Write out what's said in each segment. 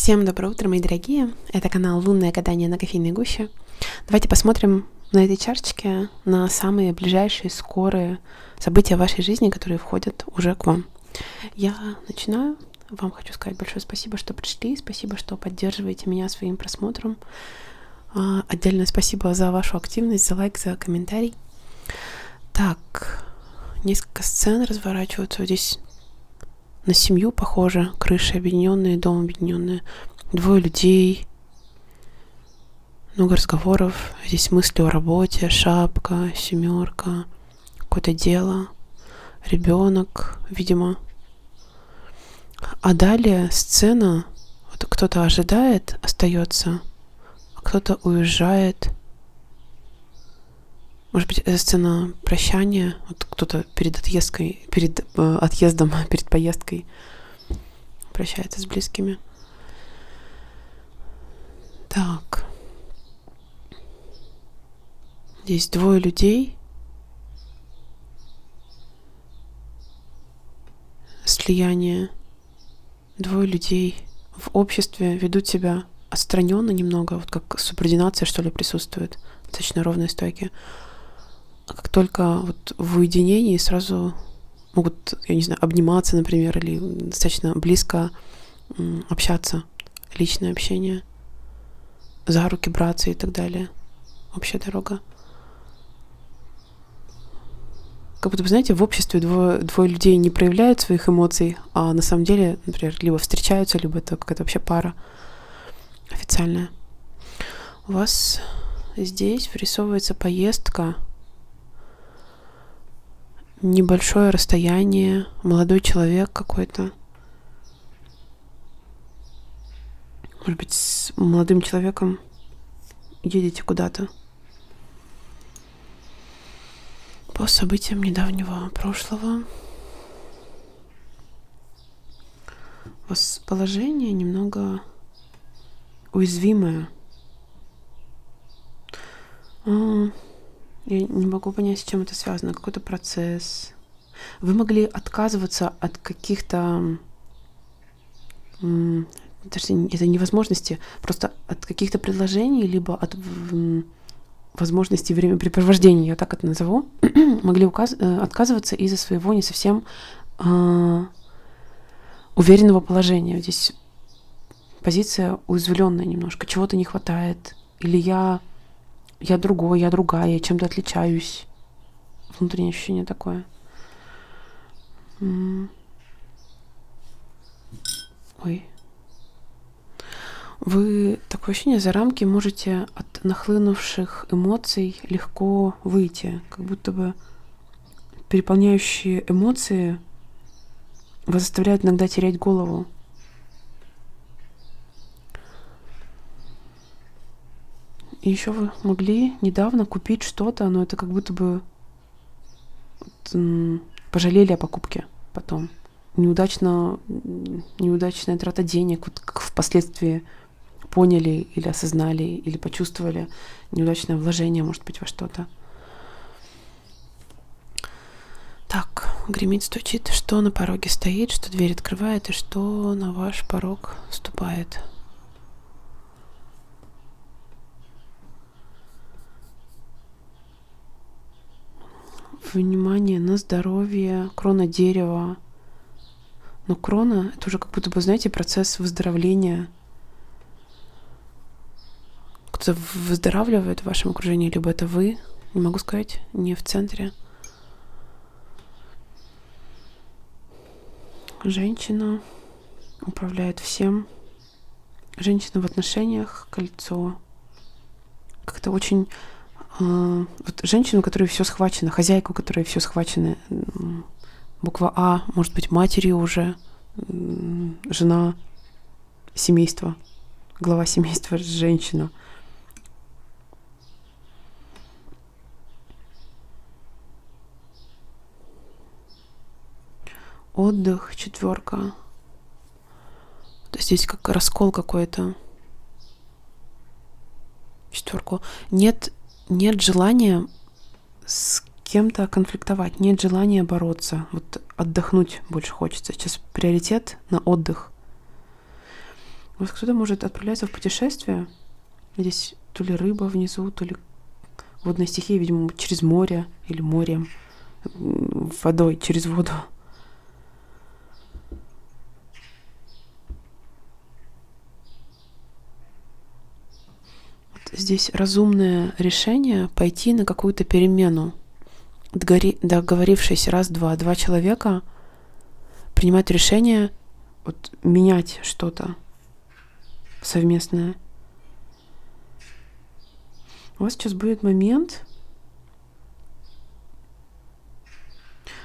Всем доброе утро, мои дорогие. Это канал «Лунное гадание на кофейной гуще». Давайте посмотрим на этой чашечке на самые ближайшие, скорые события в вашей жизни, которые входят уже к вам. Я начинаю. Вам хочу сказать большое спасибо, что пришли. Спасибо, что поддерживаете меня своим просмотром. Отдельное спасибо за вашу активность, за лайк, за комментарий. Так, несколько сцен разворачиваются. Здесь на семью похоже, крыши объединенные, дом объединенные, двое людей, много разговоров. Здесь мысли о работе, шапка, семерка, какое-то дело, ребенок, видимо. А далее сцена, вот кто-то ожидает, остается, а кто-то уезжает. Может быть, это сцена прощания, вот кто-то перед отъездом, перед поездкой прощается с близкими. Так. Здесь двое людей. Слияние. Двое людей в обществе ведут себя отстраненно немного, вот как субординация, что ли, присутствует. Достаточно ровные стойки. А как только вот в уединении сразу могут, я не знаю, обниматься, например, или достаточно близко общаться, личное общение, за руки браться и так далее. Общая дорога. Как будто, вы знаете, в обществе двое людей не проявляют своих эмоций, а на самом деле, например, либо встречаются, либо это какая-то вообще пара официальная. У вас здесь вырисовывается поездка, небольшое расстояние, молодой человек какой-то. Может быть, с молодым человеком едете куда-то. По событиям недавнего прошлого. У вас положение немного уязвимое. Я не могу понять, с чем это связано. Какой-то процесс. Вы могли отказываться от каких-то... Даже это невозможности. Просто от каких-то предложений, либо от возможности времяпрепровождения, я так это назову, могли отказываться из-за своего не совсем уверенного положения. Здесь позиция уязвленная немножко. Чего-то не хватает. Или я другой, я другая, я чем-то отличаюсь. Внутреннее ощущение такое. Ой. Вы, такое ощущение, за рамки можете от нахлынувших эмоций легко выйти. Как будто бы переполняющие эмоции вас заставляют иногда терять голову. И еще вы могли недавно купить что-то, но это как будто бы пожалели о покупке потом. Неудачная трата денег, вот как впоследствии поняли или осознали, или почувствовали неудачное вложение, может быть, во что-то. Так, гремит, стучит, что на пороге стоит, что дверь открывает и что на ваш порог вступает. Внимание на здоровье, крона дерева. Но крона — это уже как будто бы, знаете, процесс выздоровления. Кто-то выздоравливает в вашем окружении, либо это вы, не могу сказать, не в центре. Женщина управляет всем. Женщина в отношениях, кольцо. Как-то очень... Вот женщину, у которой все схвачено, хозяйку, у которой все схвачено. Буква А, может быть, матерью уже, жена, семейство, глава семейства, женщина. Отдых, 4. Здесь как раскол какой-то. 4. Нет желания с кем-то конфликтовать, нет желания бороться. Вот отдохнуть больше хочется. Сейчас приоритет на отдых. Вот кто-то может отправляться в путешествие. Здесь то ли рыба внизу, то ли водная стихия, видимо, через море или морем, водой, через воду. Вот здесь разумное решение пойти на какую-то перемену. Договорившись раз-два, два человека принимают решение вот, менять что-то совместное. У вас сейчас будет момент,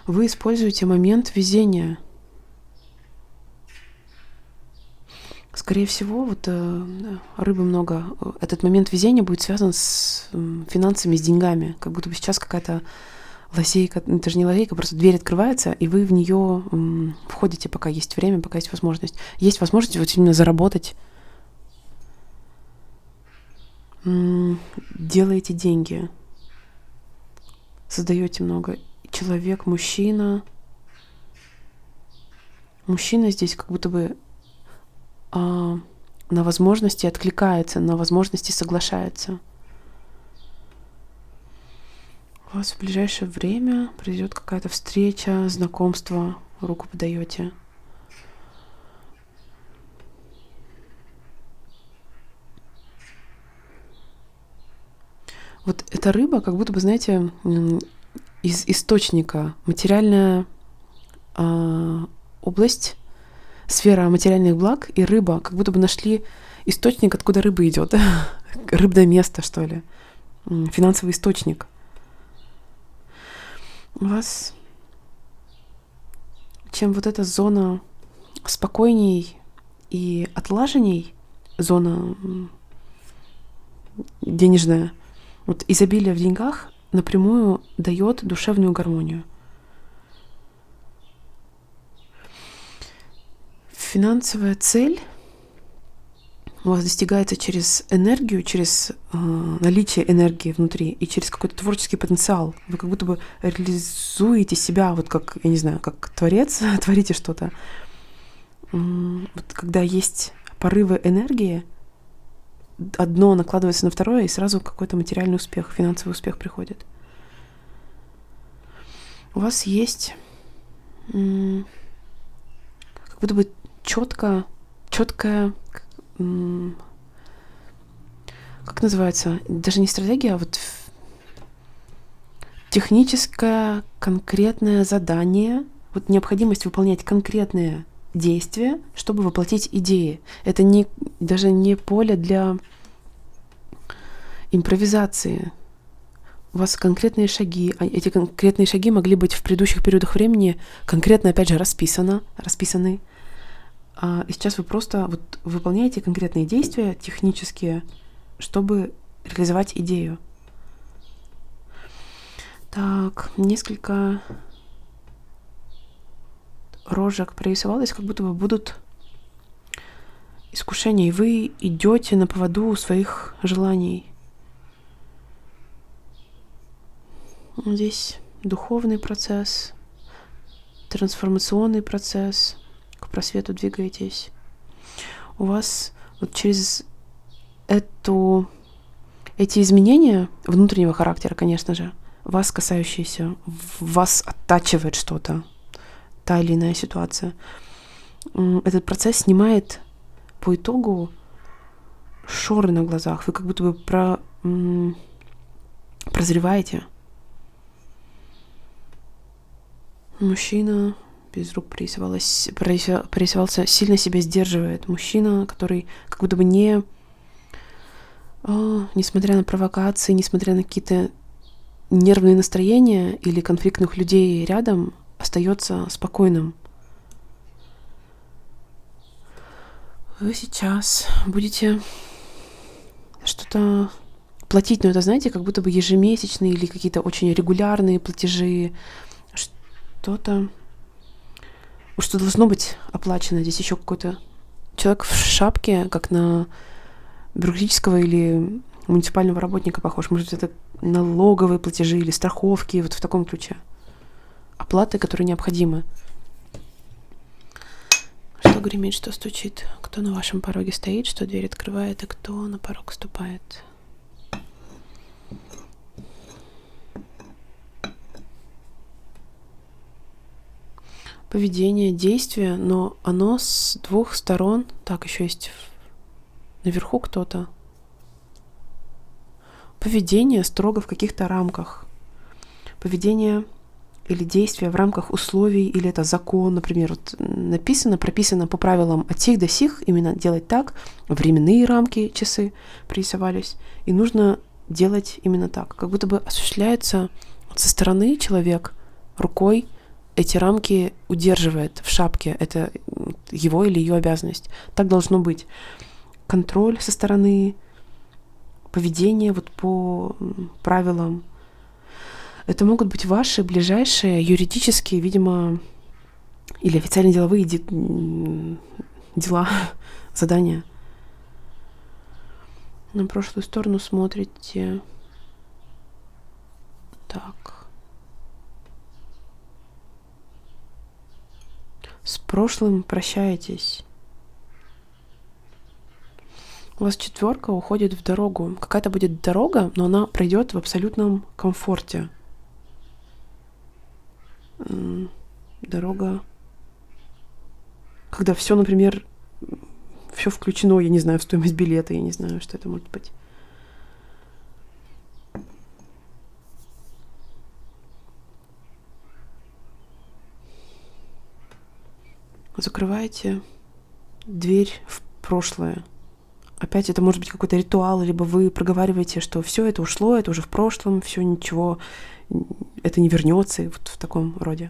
вы используете момент везения. Скорее всего, вот рыбы много. Этот момент везения будет связан с финансами, с деньгами. Как будто бы сейчас какая-то лазейка, это же не лазейка, просто дверь открывается, и вы в нее входите, пока есть время, пока есть возможность. Есть возможность вот именно заработать. Делаете деньги. Создаете много. Человек, мужчина. Мужчина здесь как будто бы на возможности откликается, на возможности соглашается. У вас в ближайшее время произойдет какая-то встреча, знакомство, руку подаете. Вот эта рыба, как будто бы, знаете, из источника, материальная область, сфера материальных благ и рыба, как будто бы нашли источник, откуда рыба идет. Рыбное место, что ли. Финансовый источник. У вас, чем вот эта зона спокойней и отлаженней, зона денежная, вот изобилие в деньгах напрямую дает душевную гармонию. Финансовая цель у вас достигается через энергию, через наличие энергии внутри и через какой-то творческий потенциал. Вы как будто бы реализуете себя, вот как, я не знаю, как творец, творите что-то. Вот когда есть порывы энергии, одно накладывается на второе, и сразу какой-то материальный успех, финансовый успех приходит. У вас есть как будто бы четкая, как называется, даже не стратегия, а вот техническое конкретное задание, вот необходимость выполнять конкретные действия, чтобы воплотить идеи. Это даже не поле для импровизации. У вас конкретные шаги, а эти конкретные шаги могли быть в предыдущих периодах времени конкретно, опять же, расписаны. И сейчас вы просто вот выполняете конкретные действия технические, чтобы реализовать идею. Так, несколько рожек прорисовалось, как будто бы будут искушения, и вы идете на поводу своих желаний. Здесь духовный процесс, трансформационный процесс, к просвету двигаетесь. У вас вот через эти изменения внутреннего характера, конечно же, вас касающиеся, вас оттачивает что-то, та или иная ситуация. Этот процесс снимает по итогу шоры на глазах. Вы как будто бы прозреваете. Мужчина без рук прорисовался, сильно себя сдерживает. Мужчина, который как будто бы несмотря на провокации, несмотря на какие-то нервные настроения или конфликтных людей рядом, остается спокойным. Вы сейчас будете что-то платить, но это, знаете, как будто бы ежемесячные или какие-то очень регулярные платежи, что должно быть оплачено. Здесь еще какой-то человек в шапке, как на бюрократического или муниципального работника похож. Может, это налоговые платежи или страховки, вот в таком ключе. Оплаты, которые необходимы. Что что гремит, что стучит, кто на вашем пороге стоит, что дверь открывает, и кто на порог ступает. Поведение, действие, но оно с двух сторон. Так, еще есть наверху кто-то. Поведение строго в каких-то рамках. Поведение или действие в рамках условий, или это закон, например, вот прописано по правилам от сих до сих, именно делать так, временные рамки, часы пририсовались, и нужно делать именно так. Как будто бы осуществляется со стороны человек рукой, эти рамки удерживает в шапке, это его или ее обязанность. Так должно быть. Контроль со стороны, поведение вот по правилам. Это могут быть ваши ближайшие юридические, видимо, или официально-деловые дела, задания. На прошлую сторону смотрите. Так. С прошлым прощаетесь. У вас 4 уходит в дорогу. Какая-то будет дорога, но она пройдет в абсолютном комфорте. Дорога, когда все, например, все включено, я не знаю, в стоимость билета, я не знаю, что это может быть. Закрываете дверь в прошлое. Опять это может быть какой-то ритуал, либо вы проговариваете, что все это ушло, это уже в прошлом, все ничего, это не вернется, вот в таком роде.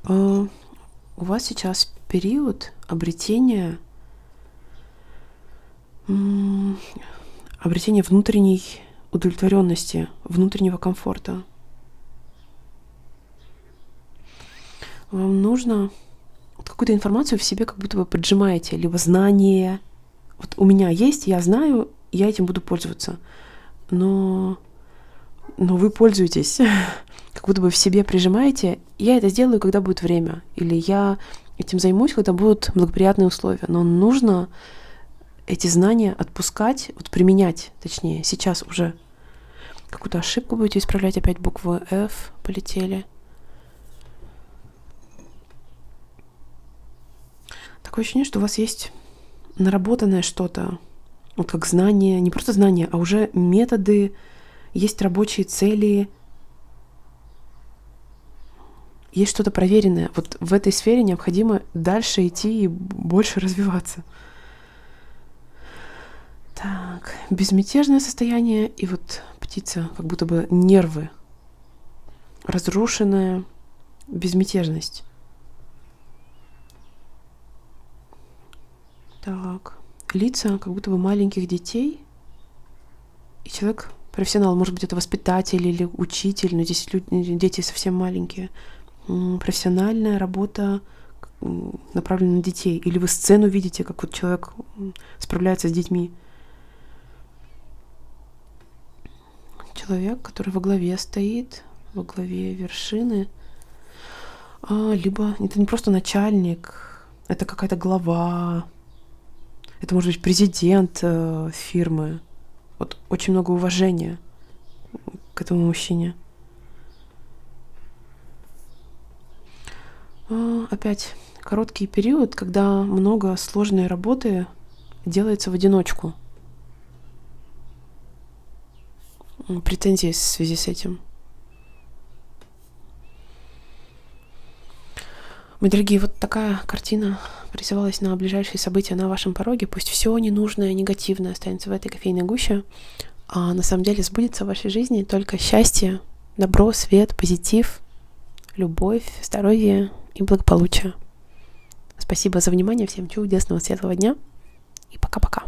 У вас сейчас период обретения внутренней удовлетворенности, внутреннего комфорта. Вам нужно какую-то информацию в себе как будто бы поджимаете, либо знание. Вот у меня есть, я знаю, я этим буду пользоваться. Но вы пользуетесь, как будто бы в себе прижимаете. Я это сделаю, когда будет время. Или я этим займусь, когда будут благоприятные условия. Но нужно эти знания отпускать, вот применять, точнее, сейчас уже. Какую-то ошибку будете исправлять, опять буквы F полетели. Такое ощущение, что у вас есть наработанное что-то, вот как знания, не просто знания, а уже методы, есть рабочие цели, есть что-то проверенное. Вот в этой сфере необходимо дальше идти и больше развиваться. Так, безмятежное состояние, и вот птица, как будто бы нервы, разрушенная безмятежность. Так, лица как будто бы маленьких детей, и человек профессионал, может быть, это воспитатель или учитель, но здесь дети совсем маленькие. Профессиональная работа направлена на детей. Или вы сцену видите, как вот человек справляется с детьми. Человек, который во главе стоит, во главе вершины. Либо это не просто начальник, это какая-то глава. Это может быть президент фирмы. Вот очень много уважения к этому мужчине. Опять короткий период, когда много сложной работы делается в одиночку. Претензии в связи с этим. Мои дорогие, вот такая картина призывалась на ближайшие события на вашем пороге. Пусть все ненужное, негативное останется в этой кофейной гуще, а на самом деле сбудется в вашей жизни только счастье, добро, свет, позитив, любовь, здоровье и благополучие. Спасибо за внимание, всем чудесного, светлого дня и пока-пока.